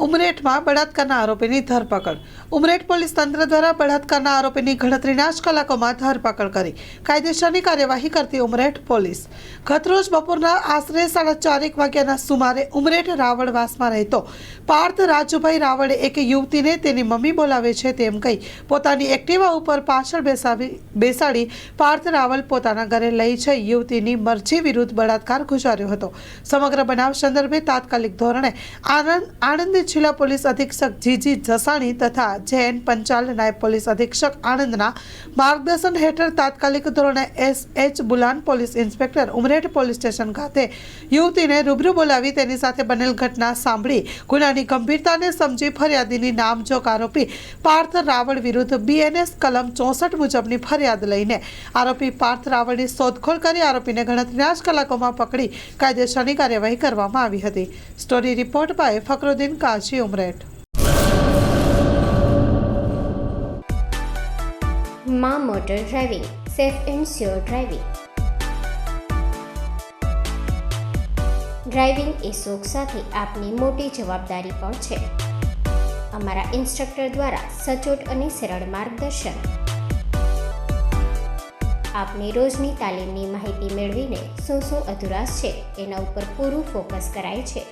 ઉમરેઠમાં બળાત્કારના આરોપીની ધરપકડ. ઉમરેઠ પોલીસ તંત્ર દ્વારા બળાત્કારના આરોપીની ગણતરીના જ કલાકોમાં ધરપકડ કરી કાયદેસરની કાર્યવાહી કરતી ઉમરેઠ પોલીસ ગતરોજ બપોરના આશરે 4:30 વાગ્યાના સુમારે ઉમરેઠ રાવળવાસમાં રહેતો પાર્થ રાજુભાઈ રાવળે એક યુવતીને તેની મમ્મી બોલાવે છે તેમ કહી પોતાની એક્ટિવા ઉપર પાછળ બેસાડી પાર્થ રાવળ પોતાના ઘરે લઈ જઈ યુવતીની મરજી વિરુદ્ધ બળાત્કાર ગુજાર્યો હતો. સમગ્ર બનાવ સંદર્ભે તાત્કાલિક ધોરણે આણંદ જિલ્લા પોલીસ અધિક્ષક જીજી જસાણી તથા જૈન પંચાલ નાયબ પોલીસ અધિક્ષક આણંદના માર્ગદર્શન હેઠળ તાત્કાલિક ધોરણે SH બુલાન police inspector Umreth police station ખાતે યુવતીને રૂબરૂ બોલાવી તેની સાથે બનેલ ઘટના સાંભળી ગુનાની ગંભીરતાને સમજી ફરિયાદીની નામજોગ આરોપી પાર્થ રાવળ વિરુદ્ધ BNS કલમ 64 મુજબની ફરિયાદ લઈને આરોપી પાર્થ રાવળની શોધખોળ કરી આરોપીને ગણતરીના જ કલાકોમાં પકડી કાયદેસરની કાર્યવાહી કરવામાં આવી હતી. Story report by Fakruddin Kazi, Umreth. માં motor driving, safe and sure driving. Driving એ શોખ સાથે આપની મોટી જવાબદારી પણ છે. અમારા ઇન્સ્ટ્રક્ટર દ્વારા સચોટ અને સરળ માર્ગદર્શન. આપની રોજની તાલીમની માહિતી મેળવીને શું અધુરાશ છે એના ઉપર પૂરું ફોકસ કરાય છે.